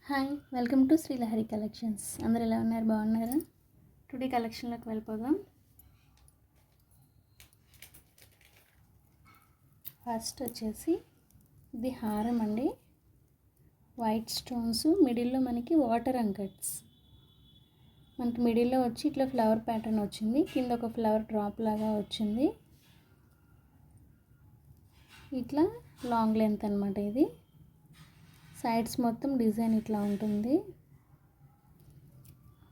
Hi, welcome to Srilahari collections. అందరు ఎలా ఉన్నారు? బాగున్నారా? టుడే కలెక్షన్లోకి వెళ్ళిపోదాం. ఫస్ట్ వచ్చేసి ఇది హారం అండి. వైట్ స్టోన్స్, మిడిల్లో మనకి వాటర్ అంకట్స్. మనకి మిడిల్లో వచ్చి ఇట్లా ఫ్లవర్ ప్యాటర్న్ వచ్చింది, కింద ఒక ఫ్లవర్ డ్రాప్ లాగా వచ్చింది. ఇట్లా లాంగ్ లెంత్ అనమాట. ఇది సైడ్స్ మొత్తం డిజైన్ ఇట్లా ఉంటుంది.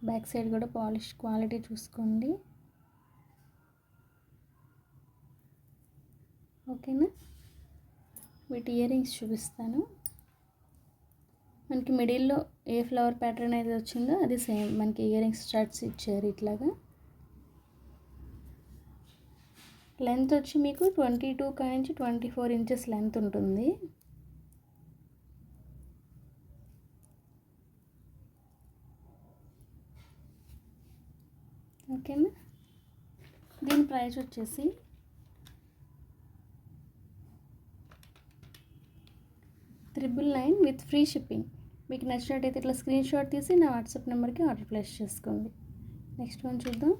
బ్యాక్ సైడ్ కూడా పాలిష్ క్వాలిటీ చూసుకోండి. ఓకేనా? వీటి ఇయర్ రింగ్స్ చూపిస్తాను. మనకి మిడిల్లో ఏ ఫ్లవర్ ప్యాటర్న్ అయితే వచ్చిందో అది సేమ్ మనకి ఇయర్ రింగ్స్ స్టడ్స్ ఇచ్చారు. ఇట్లాగా లెంత్ వచ్చి మీకు 22 నుంచి 24 ఇంచెస్ లెంత్ ఉంటుంది. ఓకేనా? దీని ప్రైస్ వచ్చేసి $999 విత్ ఫ్రీ షిప్పింగ్. మీకు నచ్చినట్టయితే ఇట్లా స్క్రీన్ షాట్ తీసి నా వాట్సాప్ నెంబర్కి ఆర్డర్ ప్లేస్ చేసుకోండి. నెక్స్ట్ వన్ చూద్దాం.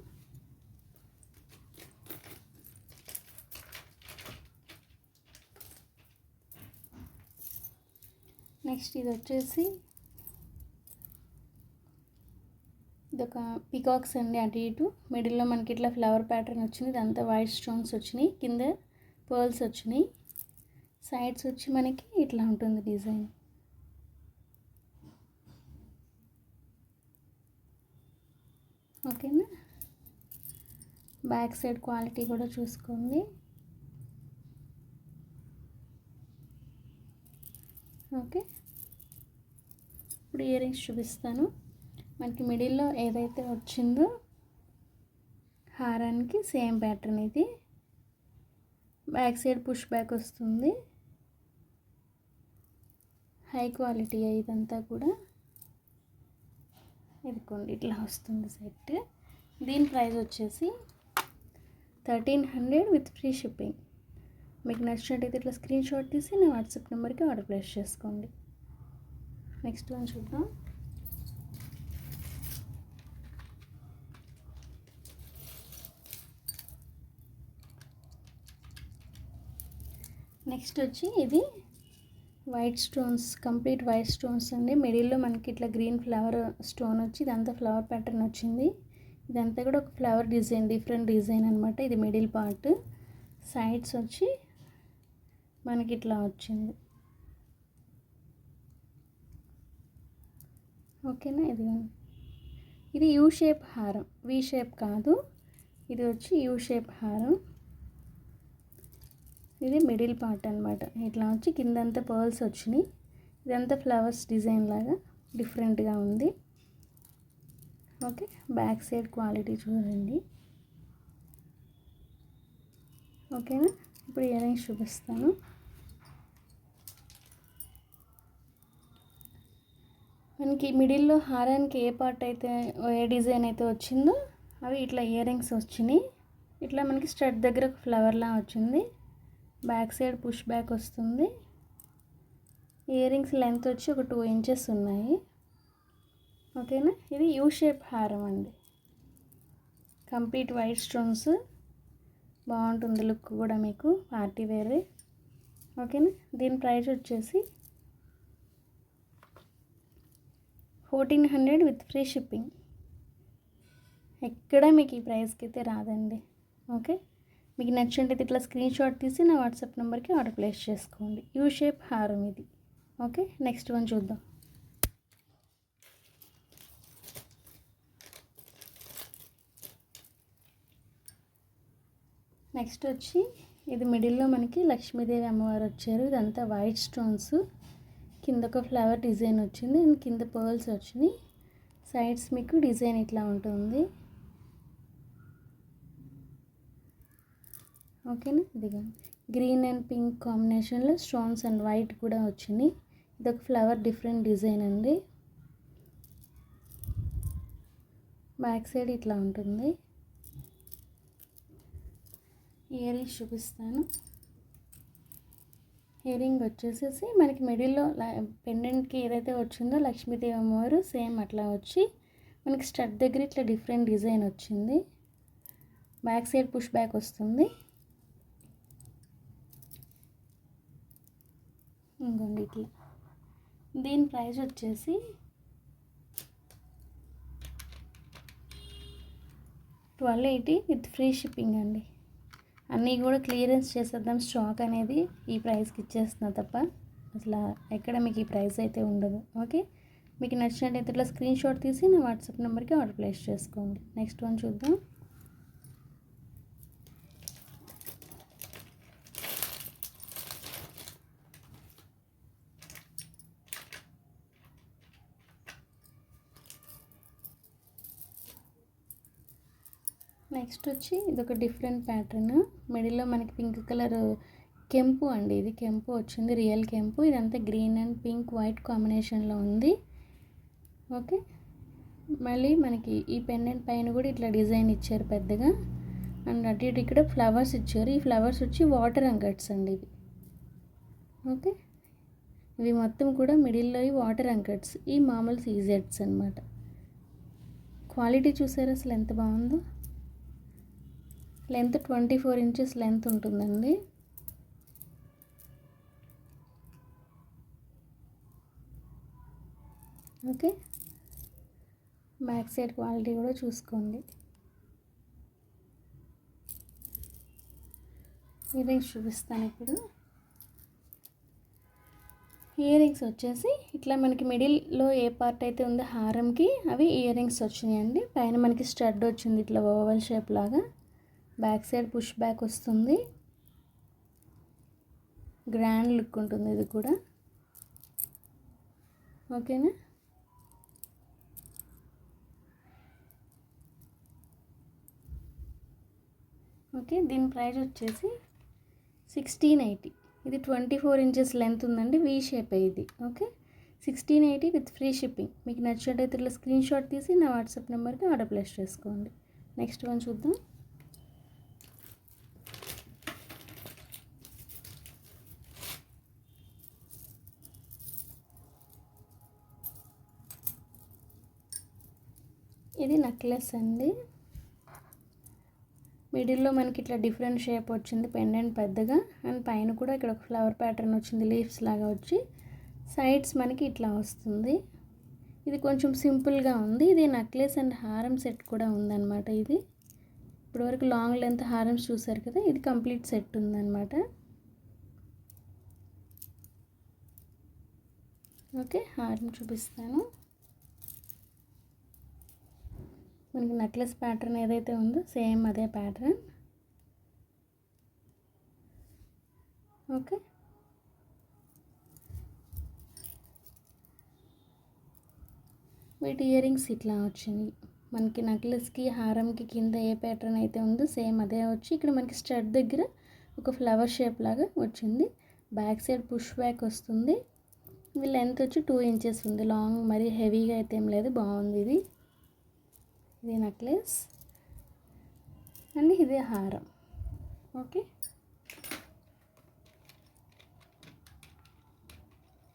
నెక్స్ట్ ఇది వచ్చేసి ఇదొక పికాక్స్ అండి. అటు ఇటు మిడిల్లో మనకి ఇట్లా ఫ్లవర్ ప్యాటర్న్ వచ్చింది. ఇదంతా వైట్ స్టోన్స్ వచ్చినాయి, కింద పర్ల్స్ వచ్చినాయి. సైడ్స్ వచ్చి మనకి ఇట్లా ఉంటుంది డిజైన్. ఓకేనా? బ్యాక్ సైడ్ క్వాలిటీ కూడా చూసుకోండి. ఓకే, ఇప్పుడు ఇయర్ రింగ్స్ చూపిస్తాను. మనకి మిడిల్లో ఏదైతే వచ్చిందో హారానికి సేమ్ ప్యాటర్న్ ఇది. బ్యాక్ సైడ్ పుష్ బ్యాక్ వస్తుంది. హై క్వాలిటీ ఇదంతా కూడా. ఇదిగోండి ఇట్లా వస్తుంది సెట్. దీని ప్రైస్ వచ్చేసి 1300 విత్ ఫ్రీ షిప్పింగ్. మీకు నచ్చినట్టయితే ఇట్లా స్క్రీన్ షాట్ తీసి నా వాట్సాప్ నెంబర్కి ఆర్డర్ ప్లేస్ చేసుకోండి. నెక్స్ట్ వన్ చూద్దాం. నెక్స్ట్ వచ్చి ఇది white stones, complete white stones అండి. మిడిల్లో మనకి ఇట్లా గ్రీన్ ఫ్లవర్ స్టోన్ వచ్చి ఇదంతా ఫ్లవర్ ప్యాటర్న్ వచ్చింది. ఇదంతా కూడా ఒక ఫ్లవర్ డిజైన్, డిఫరెంట్ డిజైన్ అనమాట. ఇది మిడిల్ పార్ట్. సైడ్స్ వచ్చి మనకి ఇట్లా వచ్చింది. ఓకేనా? ఇది యూ షేప్ హారం, వి షేప్ కాదు. ఇది వచ్చి యూ షేప్ హారం. ఇది మిడిల్ పార్ట్ అనమాట. ఇట్లా వచ్చి కిందంతా పర్ల్స్ వచ్చినాయి. ఇదంతా ఫ్లవర్స్ డిజైన్ లాగా డిఫరెంట్గా ఉంది. ఓకే, బ్యాక్ సైడ్ క్వాలిటీ చూడండి. ఓకేనా? ఇప్పుడు ఇయర్ రింగ్స్ చూపిస్తాను. మనకి మిడిల్లో హారానికి ఏ పార్ట్ అయితే, ఏ డిజైన్ అయితే వచ్చిందో అవి ఇట్లా ఇయర్ రింగ్స్ వచ్చినాయి. ఇట్లా మనకి స్టడ్ దగ్గర ఒక ఫ్లవర్లా వచ్చింది. బ్యాక్ సైడ్ పుష్ బ్యాక్ వస్తుంది. ఇయర్ రింగ్స్ లెంత్ వచ్చి ఒక 2 ఇంచెస్ ఉన్నాయి. ఓకేనా? ఇది యూ షేప్ హారం అండి. Complete white stones. బాగుంటుంది లుక్ కూడా మీకు, పార్టీ వేరే. ఓకేనా? దీని ప్రైస్ వచ్చేసి 1400 విత్ ఫ్రీ షిప్పింగ్. ఎక్కడ మీకు ఈ ప్రైస్కి అయితే రాదండి. ఓకే, మీకు నచ్చినట్టయితే ఇట్లా స్క్రీన్ షాట్ తీసి నా వాట్సాప్ నెంబర్కి ఆర్డర్ ప్లేస్ చేసుకోండి. యూ షేప్ హారం ఇది. ఓకే, నెక్స్ట్ వన్ చూద్దాం. నెక్స్ట్ వచ్చి ఇది మిడిల్లో మనకి లక్ష్మీదేవి అమ్మవారు వచ్చారు. ఇదంతా వైట్ స్టోన్స్, కింద ఒక ఫ్లవర్ డిజైన్ వచ్చింది అండ్ కింద పర్ల్స్ వచ్చినాయి. సైడ్స్ మీకు డిజైన్ ఇట్లా ఉంటుంది. ఓకేనా? ఇదిగా గ్రీన్ అండ్ పింక్ కాంబినేషన్లో స్టోన్స్ అండ్ వైట్ కూడా వచ్చినాయి. ఇదొక ఫ్లవర్ డిఫరెంట్ డిజైన్ అండి. బ్యాక్ సైడ్ ఇట్లా ఉంటుంది. ఇయర్ రింగ్స్ చూపిస్తాను. ఇయర్ రింగ్ వచ్చేసేసి మనకి మిడిల్లో పెండెంట్కి ఏదైతే వచ్చిందో లక్ష్మీదేవి అమ్మవారు సేమ్ అట్లా వచ్చి మనకి స్టడ్ దగ్గర ఇట్లా డిఫరెంట్ డిజైన్ వచ్చింది. బ్యాక్ సైడ్ పుష్ బ్యాక్ వస్తుంది. ఇంకోండి ఇట్లా. దీని ప్రైస్ వచ్చేసి 1280 విత్ ఫ్రీ షిప్పింగ్ అండి. అన్నీ కూడా క్లియరెన్స్ చేసేద్దాం, స్టాక్ అనేది ఈ ప్రైస్కి ఇచ్చేస్తున్నా తప్ప అసలు ఎక్కడ మీకు ఈ ప్రైస్ అయితే ఉండదు. ఓకే, మీకు నచ్చినట్టయితే ఇట్లా స్క్రీన్ షాట్ తీసి నా వాట్సాప్ నెంబర్కి ఆర్డర్ ప్లేస్ చేసుకోండి. నెక్స్ట్ వన్ చూద్దాం. నెక్స్ట్ వచ్చి ఇది ఒక డిఫరెంట్ ప్యాటర్న్. మిడిల్లో మనకి పింక్ కలర్ కెంపు అండి, ఇది కెంపు వచ్చింది, రియల్ కెంపు. ఇదంతా గ్రీన్ అండ్ పింక్ వైట్ కాంబినేషన్లో ఉంది. ఓకే, మళ్ళీ మనకి ఈ పెండెంట్ పైన కూడా ఇట్లా డిజైన్ ఇచ్చారు పెద్దగా. అండ్ అటు ఇటు ఇక్కడ ఫ్లవర్స్ ఇచ్చారు. ఈ ఫ్లవర్స్ వచ్చి వాటర్ అంకట్స్ అండి ఇవి. ఓకే, ఇవి మొత్తం కూడా మిడిల్లో ఈ వాటర్ అంకట్స్, ఈ మామూలు సీజెడ్స్ అనమాట. క్వాలిటీ చూసారు అసలు ఎంత బాగుందో. లెంత్ 24 ఇంచెస్ లెంత్ ఉంటుందండి. ఓకే, బ్యాక్ సైడ్ క్వాలిటీ కూడా చూసుకోండి. ఇయర్ రింగ్స్ చూపిస్తాను ఇప్పుడు. ఇయర్ రింగ్స్ వచ్చేసి ఇట్లా మనకి మిడిల్లో ఏ పార్ట్ అయితే ఉందో హారంకి అవి ఇయర్ రింగ్స్ వచ్చినాయండి. పైన మనకి స్టడ్ వచ్చింది ఇట్లా ఓవల్ షేప్ లాగా. బ్యాక్ సైడ్ పుష్ బ్యాక్ వస్తుంది. గ్రాండ్ లుక్ ఉంటుంది ఇది కూడా. ఓకేనా, ఓకే. దీని ప్రైస్ వచ్చేసి 1680. ఇది 24 ఇంచెస్ లెంత్ ఉందండి, వీ షేప్ ఇది. Okay, 1680 with free shipping. మీకు నచ్చినట్టయితే ఇట్లా స్క్రీన్ షాట్ తీసి నా వాట్సాప్ నెంబర్కి ఆర్డర్ ప్లేస్ చేసుకోండి. నెక్స్ట్ వన్ చూద్దాం. ఇది నెక్లెస్ అండి. మిడిల్లో మనకి ఇట్లా డిఫరెంట్ షేప్ వచ్చింది, పెండెంట్ పెద్దగా. అండ్ పైన కూడా ఇక్కడ ఒక ఫ్లవర్ ప్యాటర్న్ వచ్చింది, లీవ్స్ లాగా వచ్చి. సైడ్స్ మనకి ఇట్లా వస్తుంది. ఇది కొంచెం సింపుల్గా ఉంది. ఇది నెక్లెస్ అండ్ హారం సెట్ కూడా ఉందన్నమాట. ఇది ఇప్పటివరకు లాంగ్ లెంత్ హారమ్స్ చూసారు కదా, ఇది కంప్లీట్ సెట్ ఉందన్నమాట. ఓకే, హారం చూపిస్తాను. మనకి నెక్లెస్ ప్యాటర్న్ ఏదైతే ఉందో సేమ్ అదే ప్యాటర్న్. ఓకే, వీటి ఇయర్ రింగ్స్ ఇట్లా వచ్చింది. మనకి నెక్లెస్కి హారంకి కింద ఏ ప్యాటర్న్ అయితే ఉందో సేమ్ అదే వచ్చి ఇక్కడ మనకి స్టడ్ దగ్గర ఒక ఫ్లవర్ షేప్ లాగా వచ్చింది. బ్యాక్ సైడ్ పుష్ బ్యాక్ వస్తుంది. ఇది లెంత్ వచ్చి 2 ఇంచెస్ ఉంది. లాంగ్ మరీ హెవీగా అయితే ఏం లేదు, బాగుంది ఇది. ఇది నెక్లెస్ అండ్ ఇదే హారం. ఓకే,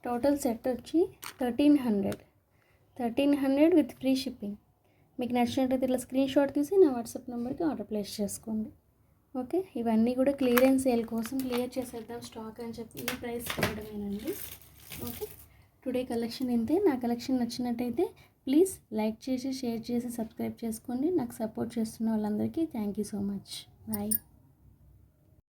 టోటల్ సెట్ వచ్చి 1300 విత్ ఫ్రీ షిప్పింగ్. మీకు నచ్చినట్టయితే ఇట్లా స్క్రీన్ షాట్ తీసి నా వాట్సాప్ నెంబర్కి ఆర్డర్ ప్లేస్ చేసుకోండి. ఓకే, ఇవన్నీ కూడా క్లియరెన్స్ సేల్ కోసం క్లియర్ చేసేద్దాం స్టాక్ అని చెప్పి ఈ ప్రైస్ ఇవ్వడమేనండి. ఓకే, టుడే కలెక్షన్ ఇంతే. నా కలెక్షన్ నచ్చినట్టయితే ప్లీజ్ లైక్ చేసి, షేర్ చేసి, సబ్స్క్రైబ్ చేసుకోండి. నాకు సపోర్ట్ చేస్తున్న వాళ్ళందరికీ thank you so much. Bye.